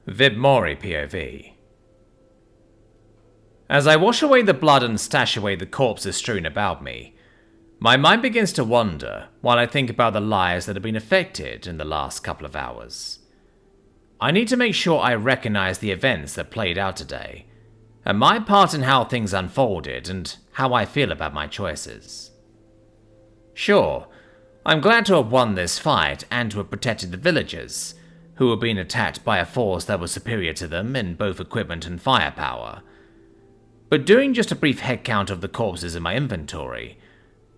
Vibmori POV. As I wash away the blood and stash away the corpses strewn about me, my mind begins to wander while I think about the lives that have been affected in the last couple of hours. I need to make sure I recognize the events that played out today, and my part in how things unfolded and how I feel about my choices. Sure, I'm glad to have won this fight and to have protected the villagers, who were being attacked by a force that was superior to them in both equipment and firepower. But doing just a brief head count of the corpses in my inventory,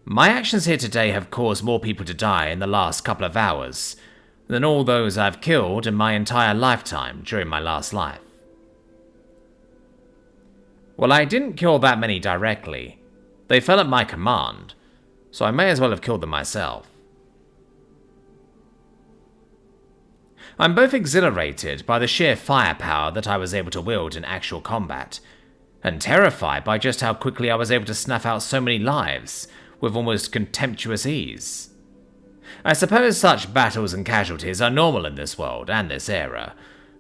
my actions here today have caused more people to die in the last couple of hours than all those I've killed in my entire lifetime during my last life. Well, I didn't kill that many directly. They fell at my command, so I may as well have killed them myself. I'm both exhilarated by the sheer firepower that I was able to wield in actual combat, and terrified by just how quickly I was able to snuff out so many lives with almost contemptuous ease. I suppose such battles and casualties are normal in this world and this era,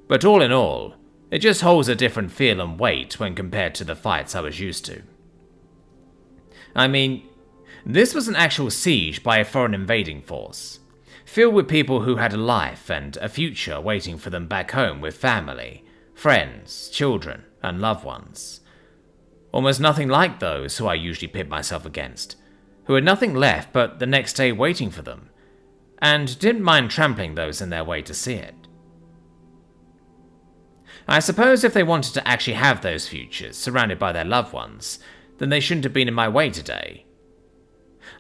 but all in all, it just holds a different feel and weight when compared to the fights I was used to. I mean, this was an actual siege by a foreign invading force, filled with people who had a life and a future waiting for them back home with family, friends, children, and loved ones. Almost nothing like those who I usually pit myself against, who had nothing left but the next day waiting for them, and didn't mind trampling those in their way to see it. I suppose if they wanted to actually have those futures surrounded by their loved ones, then they shouldn't have been in my way today.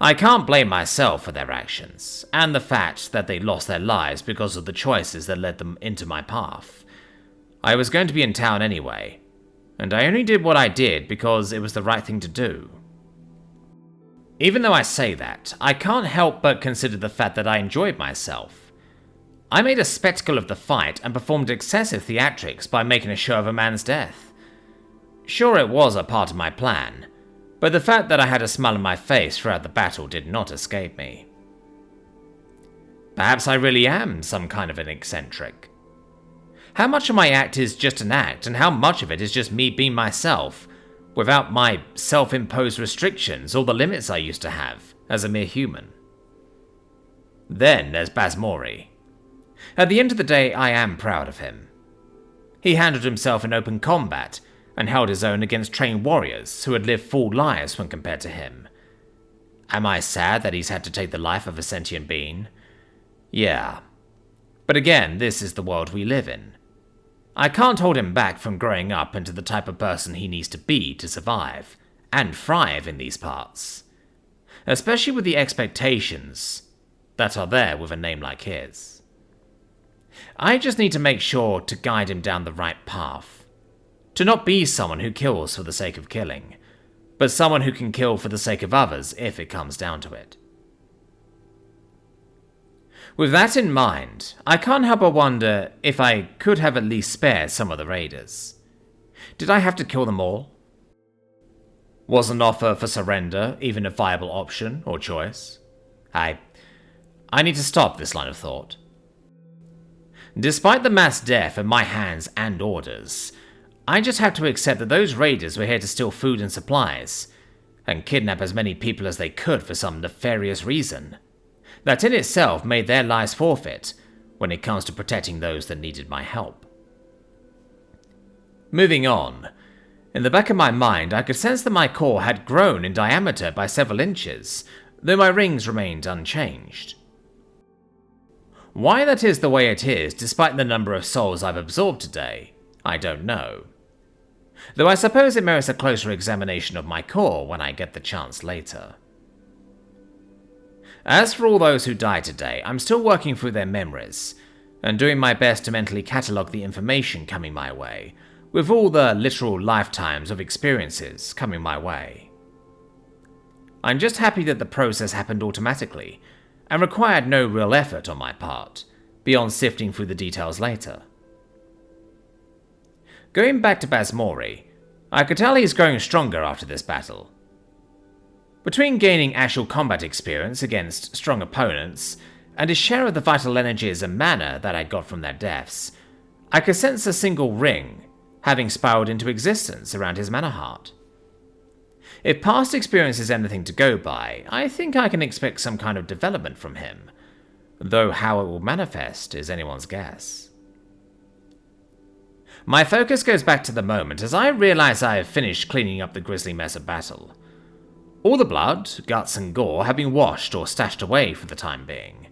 I can't blame myself for their actions, and the fact that they lost their lives because of the choices that led them into my path. I was going to be in town anyway, and I only did what I did because it was the right thing to do. Even though I say that, I can't help but consider the fact that I enjoyed myself. I made a spectacle of the fight and performed excessive theatrics by making a show of a man's death. Sure, it was a part of my plan, but the fact that I had a smile on my face throughout the battle did not escape me. Perhaps I really am some kind of an eccentric. How much of my act is just an act, and how much of it is just me being myself, without my self-imposed restrictions or the limits I used to have as a mere human? Then there's Basmori. At the end of the day, I am proud of him. He handled himself in open combat, and held his own against trained warriors who had lived full lives when compared to him. Am I sad that he's had to take the life of a sentient being? Yeah. But again, this is the world we live in. I can't hold him back from growing up into the type of person he needs to be to survive, and thrive in these parts. Especially with the expectations that are there with a name like his. I just need to make sure to guide him down the right path. To not be someone who kills for the sake of killing, but someone who can kill for the sake of others if it comes down to it. With that in mind, I can't help but wonder if I could have at least spared some of the raiders. Did I have to kill them all? Was an offer for surrender even a viable option or choice? I need to stop this line of thought. Despite the mass death at my hands and orders, I just have to accept that those raiders were here to steal food and supplies, and kidnap as many people as they could for some nefarious reason. That in itself made their lives forfeit when it comes to protecting those that needed my help. Moving on, in the back of my mind I could sense that my core had grown in diameter by several inches, though my rings remained unchanged. Why that is the way it is, despite the number of souls I've absorbed today, I don't know. Though I suppose it merits a closer examination of my core when I get the chance later. As for all those who died today, I'm still working through their memories, and doing my best to mentally catalogue the information coming my way, with all the literal lifetimes of experiences coming my way. I'm just happy that the process happened automatically, and required no real effort on my part, beyond sifting through the details later. Going back to Basmori, I could tell he's growing stronger after this battle. Between gaining actual combat experience against strong opponents, and his share of the vital energies and mana that I got from their deaths, I could sense a single ring having spiraled into existence around his manor heart. If past experience is anything to go by, I think I can expect some kind of development from him, though how it will manifest is anyone's guess. My focus goes back to the moment as I realize I have finished cleaning up the grisly mess of battle. All the blood, guts and gore have been washed or stashed away for the time being.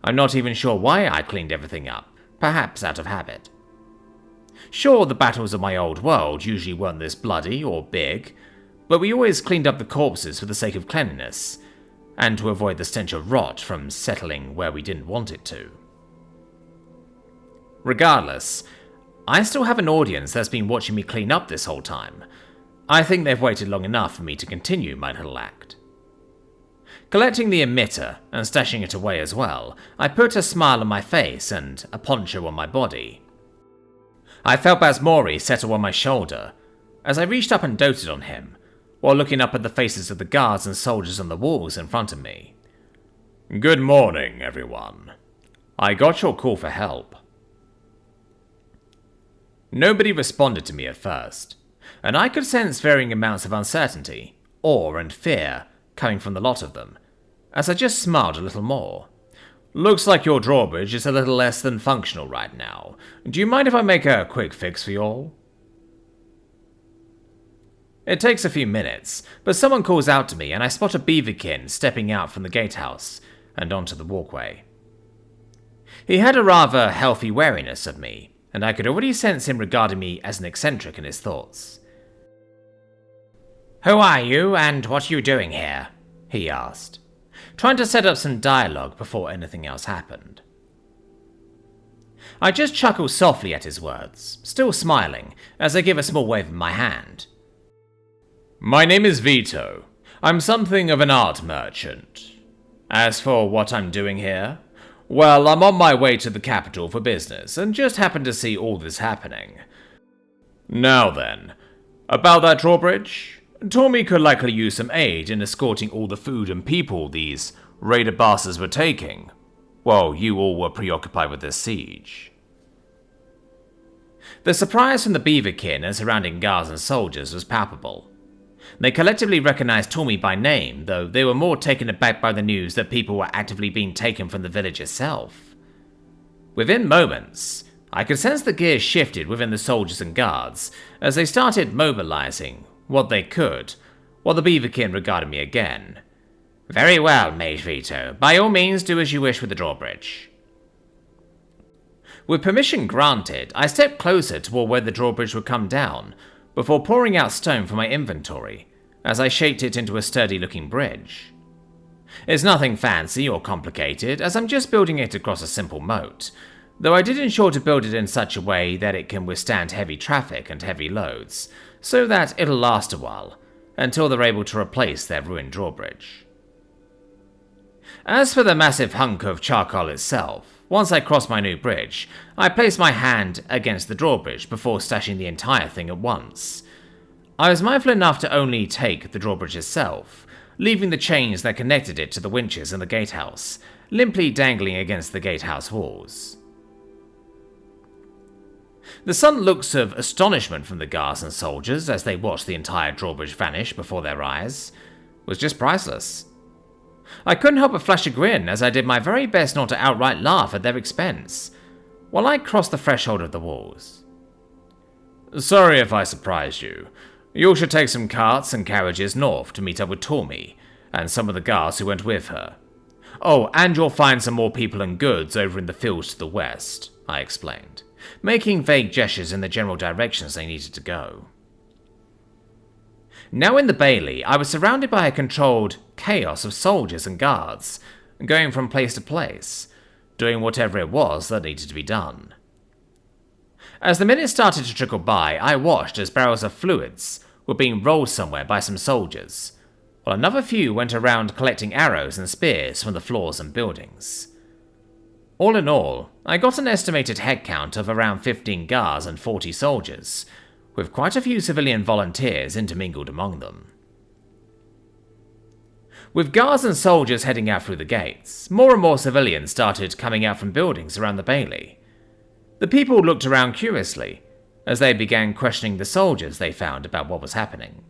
I'm not even sure why I cleaned everything up, perhaps out of habit. Sure, the battles of my old world usually weren't this bloody or big, but we always cleaned up the corpses for the sake of cleanliness, and to avoid the stench of rot from settling where we didn't want it to. Regardless, I still have an audience that's been watching me clean up this whole time. I think they've waited long enough for me to continue my little act. Collecting the emitter and stashing it away as well, I put a smile on my face and a poncho on my body. I felt Basmori settle on my shoulder as I reached up and doted on him, while looking up at the faces of the guards and soldiers on the walls in front of me. "Good morning, everyone. I got your call for help." Nobody responded to me at first, and I could sense varying amounts of uncertainty, awe and fear coming from the lot of them, as I just smiled a little more. "Looks like your drawbridge is a little less than functional right now. Do you mind if I make a quick fix for you all?" It takes a few minutes, but someone calls out to me and I spot a beaverkin stepping out from the gatehouse and onto the walkway. He had a rather healthy wariness of me, and I could already sense him regarding me as an eccentric in his thoughts. "Who are you, and what are you doing here?" he asked, trying to set up some dialogue before anything else happened. I just chuckled softly at his words, still smiling, as I give a small wave of my hand. "My name is Vito. I'm something of an art merchant. As for what I'm doing here, well, I'm on my way to the capital for business, and just happened to see all this happening. Now then, about that drawbridge, Tommy could likely use some aid in escorting all the food and people these raider bastards were taking, while you all were preoccupied with this siege." The surprise from the beaverkin and surrounding guards and soldiers was palpable. They collectively recognized Tommy by name, though they were more taken aback by the news that people were actively being taken from the village itself. Within moments, I could sense the gears shifted within the soldiers and guards as they started mobilizing what they could, while the beaverkin regarded me again. "Very well, Mage Vito. By all means, do as you wish with the drawbridge." With permission granted, I stepped closer toward where the drawbridge would come down, before pouring out stone from my inventory, as I shaped it into a sturdy-looking bridge. It's nothing fancy or complicated, as I'm just building it across a simple moat, though I did ensure to build it in such a way that it can withstand heavy traffic and heavy loads, so that it'll last a while, until they're able to replace their ruined drawbridge. As for the massive hunk of charcoal itself, once I crossed my new bridge, I placed my hand against the drawbridge before stashing the entire thing at once. I was mindful enough to only take the drawbridge itself, leaving the chains that connected it to the winches in the gatehouse, limply dangling against the gatehouse walls. The sudden looks of astonishment from the guards and soldiers as they watched the entire drawbridge vanish before their eyes was just priceless. I couldn't help but flash a grin as I did my very best not to outright laugh at their expense, while I crossed the threshold of the walls. "Sorry if I surprised you. You should take some carts and carriages north to meet up with Tommy and some of the guards who went with her. Oh, and you'll find some more people and goods over in the fields to the west," I explained, making vague gestures in the general directions they needed to go. Now in the Bailey, I was surrounded by a controlled chaos of soldiers and guards, going from place to place, doing whatever it was that needed to be done. As the minutes started to trickle by, I watched as barrels of fluids were being rolled somewhere by some soldiers, while another few went around collecting arrows and spears from the floors and buildings. All in all, I got an estimated head count of around 15 guards and 40 soldiers, with quite a few civilian volunteers intermingled among them. With guards and soldiers heading out through the gates, more and more civilians started coming out from buildings around the Bailey. The people looked around curiously, as they began questioning the soldiers they found about what was happening.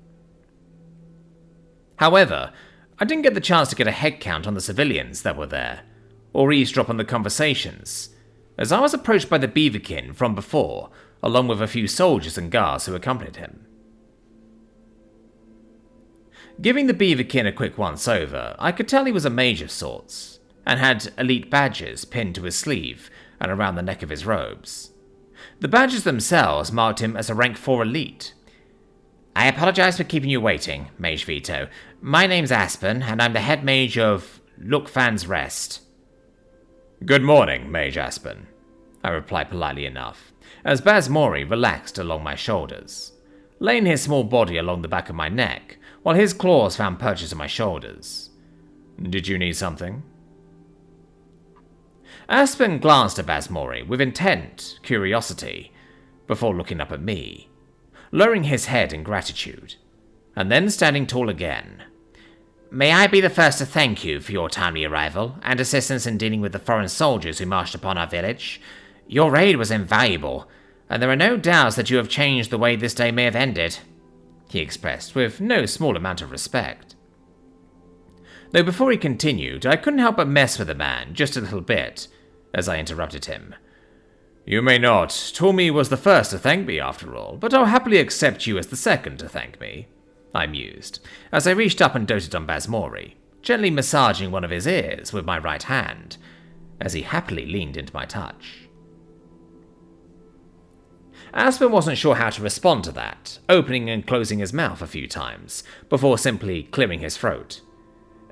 However, I didn't get the chance to get a head count on the civilians that were there, or eavesdrop on the conversations, as I was approached by the beaverkin from before, along with a few soldiers and guards who accompanied him. Giving the beaverkin a quick once-over, I could tell he was a mage of sorts, and had elite badges pinned to his sleeve and around the neck of his robes. The badges themselves marked him as a rank 4 elite. "I apologize for keeping you waiting, Mage Vito. My name's Aspen, and I'm the head mage of Lookfan's Rest." "Good morning, Mage Aspen," I replied politely enough, as Basmori relaxed along my shoulders, laying his small body along the back of my neck, while his claws found purchase on my shoulders. "Did you need something?" Aspen glanced at Basmori with intent, curiosity, before looking up at me, lowering his head in gratitude, and then standing tall again. "May I be the first to thank you for your timely arrival and assistance in dealing with the foreign soldiers who marched upon our village. Your aid was invaluable, and there are no doubts that you have changed the way this day may have ended," he expressed with no small amount of respect. Though before he continued, I couldn't help but mess with the man just a little bit, as I interrupted him. "You may not. Tomi was the first to thank me after all, but I'll happily accept you as the second to thank me," I mused, as I reached up and doted on Basmori, gently massaging one of his ears with my right hand, as he happily leaned into my touch. Aspen wasn't sure how to respond to that, opening and closing his mouth a few times, before simply clearing his throat.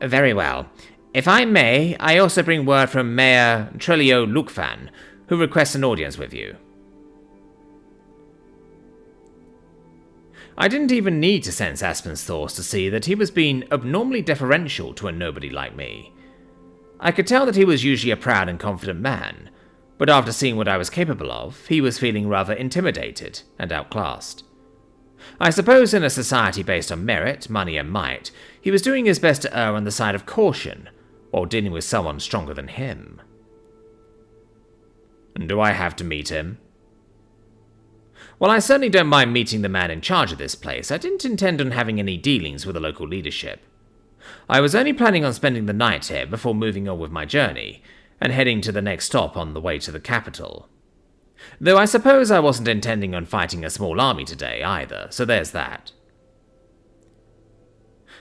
"Very well. If I may, I also bring word from Mayor Trelio Lookfan, who requests an audience with you." I didn't even need to sense Aspen's thoughts to see that he was being abnormally deferential to a nobody like me. I could tell that he was usually a proud and confident man, but after seeing what I was capable of, he was feeling rather intimidated and outclassed. I suppose in a society based on merit, money and might, he was doing his best to err on the side of caution, while dealing with someone stronger than him. "Do I have to meet him?" While I certainly don't mind meeting the man in charge of this place, I didn't intend on having any dealings with the local leadership. I was only planning on spending the night here before moving on with my journey, and heading to the next stop on the way to the capital. Though I suppose I wasn't intending on fighting a small army today either, so there's that.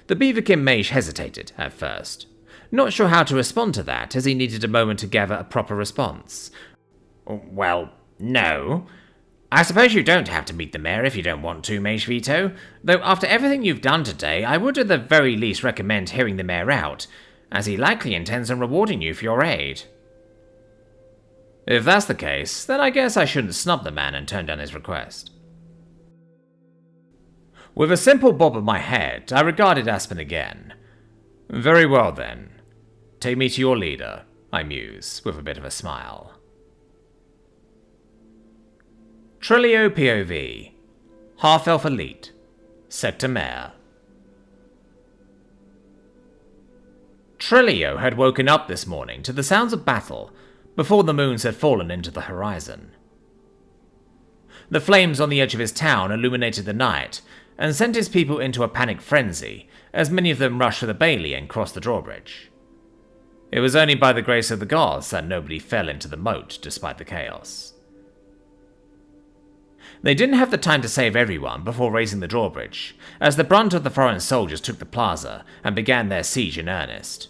The Beaverkin mage hesitated at first, not sure how to respond to that, as he needed a moment to gather a proper response. "Well, no. I suppose you don't have to meet the mayor if you don't want to, Mage Vito, though after everything you've done today, I would at the very least recommend hearing the mayor out, as he likely intends on rewarding you for your aid." If that's the case, then I guess I shouldn't snub the man and turn down his request. With a simple bob of my head, I regarded Aspen again. "Very well then. Take me to your leader," I mused, with a bit of a smile. Trelio POV, Half-Elf Elite, Sector Mayor. Trelio had woken up this morning to the sounds of battle before the moons had fallen into the horizon. The flames on the edge of his town illuminated the night and sent his people into a panic frenzy as many of them rushed for the bailey and crossed the drawbridge. It was only by the grace of the gods that nobody fell into the moat despite the chaos. They didn't have the time to save everyone before raising the drawbridge, as the brunt of the foreign soldiers took the plaza and began their siege in earnest.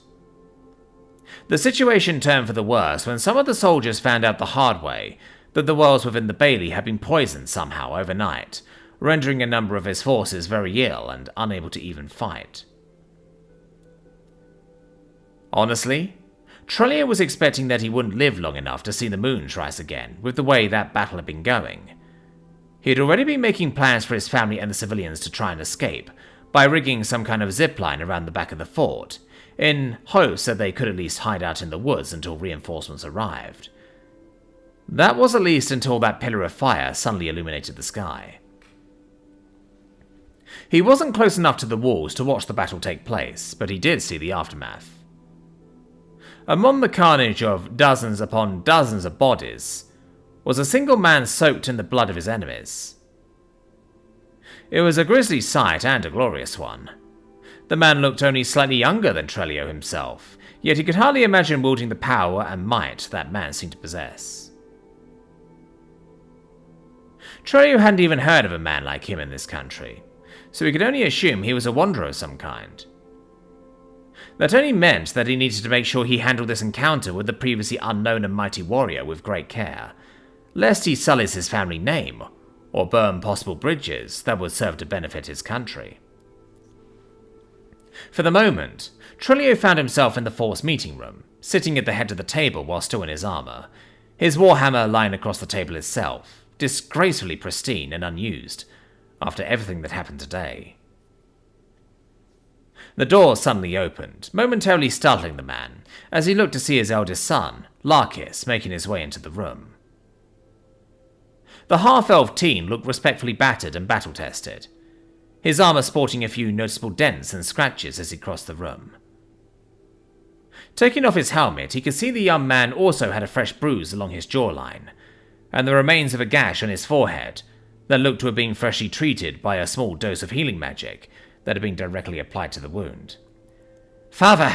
The situation turned for the worse when some of the soldiers found out the hard way that the wells within the bailey had been poisoned somehow overnight, rendering a number of his forces very ill and unable to even fight. Honestly, Trelio was expecting that he wouldn't live long enough to see the moons rise again with the way that battle had been going. He had already been making plans for his family and the civilians to try and escape by rigging some kind of zip line around the back of the fort, in hopes that they could at least hide out in the woods until reinforcements arrived. That was at least until that pillar of fire suddenly illuminated the sky. He wasn't close enough to the walls to watch the battle take place, but he did see the aftermath. Among the carnage of dozens upon dozens of bodies, was a single man soaked in the blood of his enemies. It was a grisly sight and a glorious one. The man looked only slightly younger than Trelio himself, yet he could hardly imagine wielding the power and might that man seemed to possess. Trelio hadn't even heard of a man like him in this country, so he could only assume he was a wanderer of some kind. That only meant that he needed to make sure he handled this encounter with the previously unknown and mighty warrior with great care, lest he sullies his family name, or burn possible bridges that would serve to benefit his country. For the moment, Trelio found himself in the force meeting room, sitting at the head of the table while still in his armor, his warhammer lying across the table itself, disgracefully pristine and unused, after everything that happened today. The door suddenly opened, momentarily startling the man, as he looked to see his eldest son, Larkis, making his way into the room. The half-elf teen looked respectfully battered and battle-tested, his armor sporting a few noticeable dents and scratches as he crossed the room. Taking off his helmet, he could see the young man also had a fresh bruise along his jawline, and the remains of a gash on his forehead that looked to have been freshly treated by a small dose of healing magic that had been directly applied to the wound. "Father,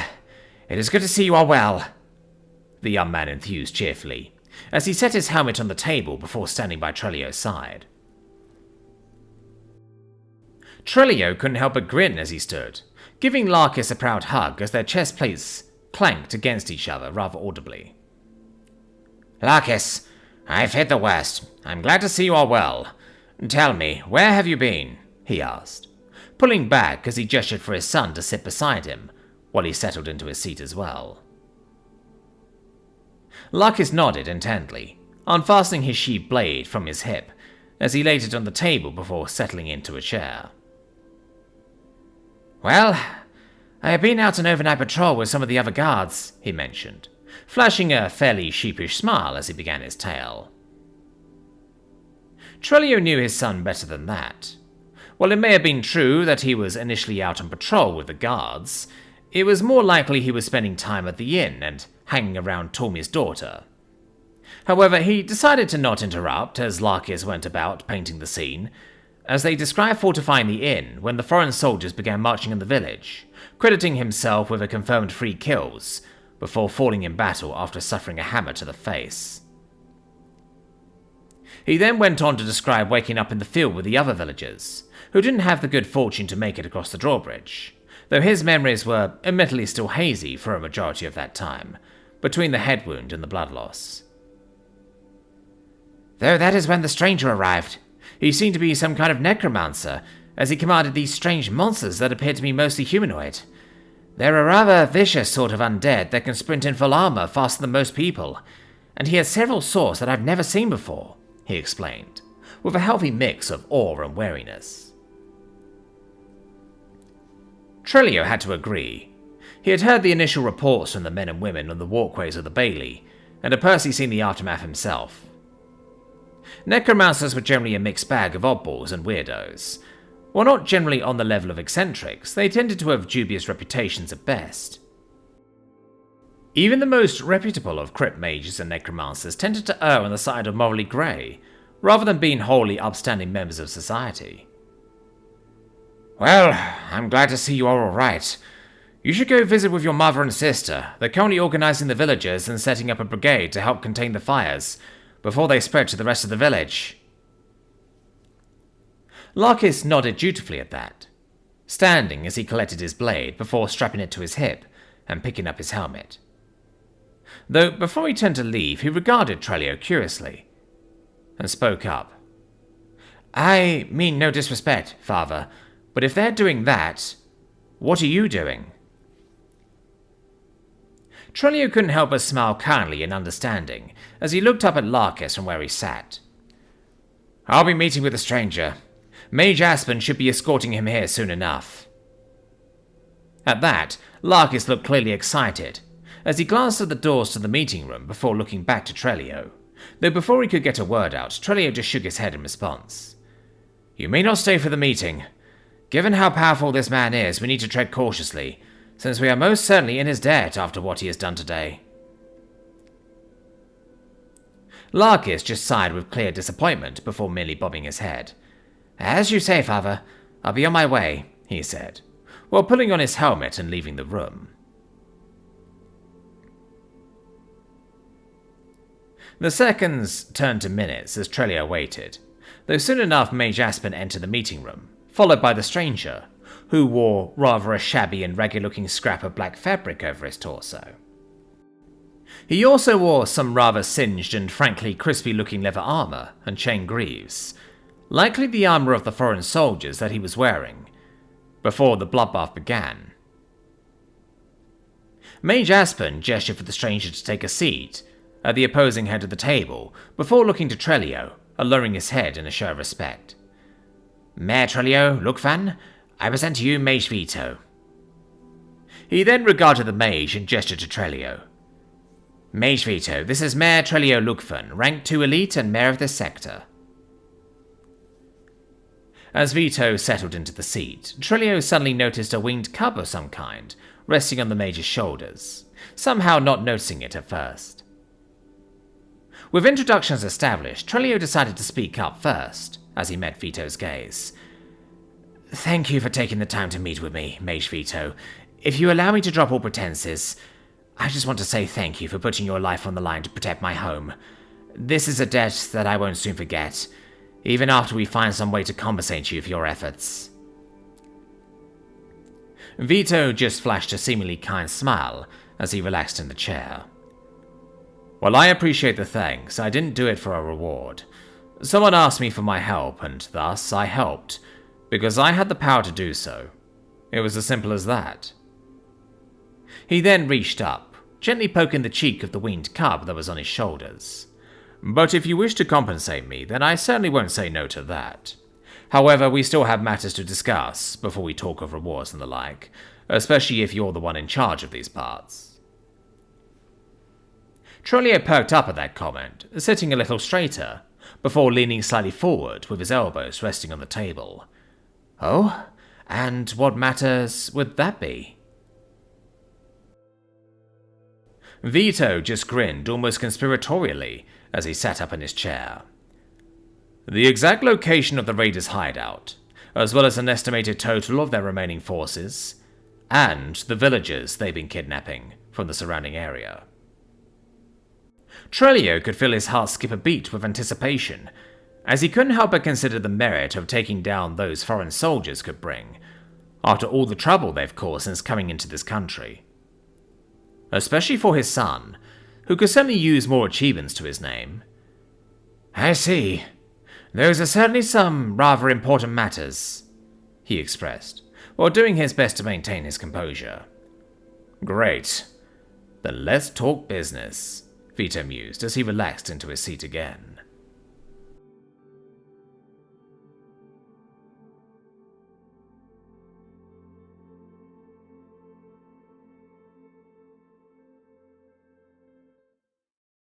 it is good to see you are well," the young man enthused cheerfully, as he set his helmet on the table before standing by Trelio's side. Trelio couldn't help but grin as he stood, giving Larkis a proud hug as their chest plates clanked against each other rather audibly. "Larkis, I've hit the worst. I'm glad to see you are well. Tell me, where have you been?" he asked, pulling back as he gestured for his son to sit beside him, while he settled into his seat as well. Larkis nodded intently, unfastening his sheathed blade from his hip as he laid it on the table before settling into a chair. "Well, I have been out on overnight patrol with some of the other guards," he mentioned, flashing a fairly sheepish smile as he began his tale. Trelio knew his son better than that. While it may have been true that he was initially out on patrol with the guards, it was more likely he was spending time at the inn and hanging around Tormi's daughter. However, he decided to not interrupt as Larkis went about painting the scene, as they described fortifying the inn when the foreign soldiers began marching in the village, crediting himself with a confirmed 3 kills, before falling in battle after suffering a hammer to the face. He then went on to describe waking up in the field with the other villagers, who didn't have the good fortune to make it across the drawbridge, though his memories were admittedly still hazy for a majority of that time, between the head wound and the blood loss. "Though that is when the stranger arrived. He seemed to be some kind of necromancer, as he commanded these strange monsters that appeared to be mostly humanoid. They're a rather vicious sort of undead that can sprint in full armor faster than most people, and he has several swords that I've never seen before," he explained, with a healthy mix of awe and wariness. Trelio had to agree. He had heard the initial reports from the men and women on the walkways of the Bailey, and had personally seen the aftermath himself. Necromancers were generally a mixed bag of oddballs and weirdos. While not generally on the level of eccentrics, they tended to have dubious reputations at best. Even the most reputable of crypt mages and necromancers tended to err on the side of morally grey, rather than being wholly upstanding members of society. "Well, I'm glad to see you are all right. You should go visit with your mother and sister. They're currently organizing the villagers and setting up a brigade to help contain the fires, before they spread to the rest of the village." Larkis nodded dutifully at that, standing as he collected his blade before strapping it to his hip and picking up his helmet. Though before he turned to leave, he regarded Trelio curiously, and spoke up. "I mean no disrespect, father, but if they're doing that, what are you doing?" Trelio couldn't help but smile kindly and understanding as he looked up at Larkis from where he sat. "I'll be meeting with a stranger. Mage Aspen should be escorting him here soon enough." At that, Larkis looked clearly excited, as he glanced at the doors to the meeting room before looking back to Trelio, though before he could get a word out, Trelio just shook his head in response. "You may not stay for the meeting. Given how powerful this man is, we need to tread cautiously, since we are most certainly in his debt after what he has done today." Larkis just sighed with clear disappointment before merely bobbing his head. "As you say, Father. I'll be on my way," he said, while putting on his helmet and leaving the room. The seconds turned to minutes as Trelio waited, though soon enough Mage Aspen entered the meeting room, followed by the stranger, who wore rather a shabby and ragged-looking scrap of black fabric over his torso. He also wore some rather singed and frankly crispy-looking leather armor and chain greaves, likely the armor of the foreign soldiers that he was wearing, before the bloodbath began. Mage Aspen gestured for the stranger to take a seat at the opposing head of the table, before looking to Trelio and lowering his head in a show of respect. "Mayor Trelio, Lukvan, I present to you Mage Vito." He then regarded the mage and gestured to Trelio. "Mage Vito, this is Mayor Trelio Lukvan, rank 2 elite and mayor of this sector." As Vito settled into the seat, Trelio suddenly noticed a winged cub of some kind resting on the mage's shoulders, somehow not noticing it at first. With introductions established, Trelio decided to speak up first, as he met Vito's gaze. "Thank you for taking the time to meet with me, Mage Vito. If you allow me to drop all pretenses, I just want to say thank you for putting your life on the line to protect my home. This is a debt that I won't soon forget, even after we find some way to compensate you for your efforts." Vito just flashed a seemingly kind smile as he relaxed in the chair. "Well, I appreciate the thanks. I didn't do it for a reward. Someone asked me for my help, and thus I helped, because I had the power to do so. It was as simple as that." He then reached up, gently poking the cheek of the winged cub that was on his shoulders. "But if you wish to compensate me, then I certainly won't say no to that. However, we still have matters to discuss before we talk of rewards and the like, especially if you're the one in charge of these parts." Trelio perked up at that comment, sitting a little straighter, before leaning slightly forward with his elbows resting on the table. "Oh? And what matters would that be?" Vito just grinned almost conspiratorially as he sat up in his chair. "The exact location of the raiders' hideout, as well as an estimated total of their remaining forces, and the villagers they've been kidnapping from the surrounding area." Trelio could feel his heart skip a beat with anticipation, as he couldn't help but consider the merit of taking down those foreign soldiers could bring, after all the trouble they've caused since coming into this country. Especially for his son, who could certainly use more achievements to his name. "I see. Those are certainly some rather important matters," he expressed, while doing his best to maintain his composure. "Great. Then let's talk business," Vito mused as he relaxed into his seat again.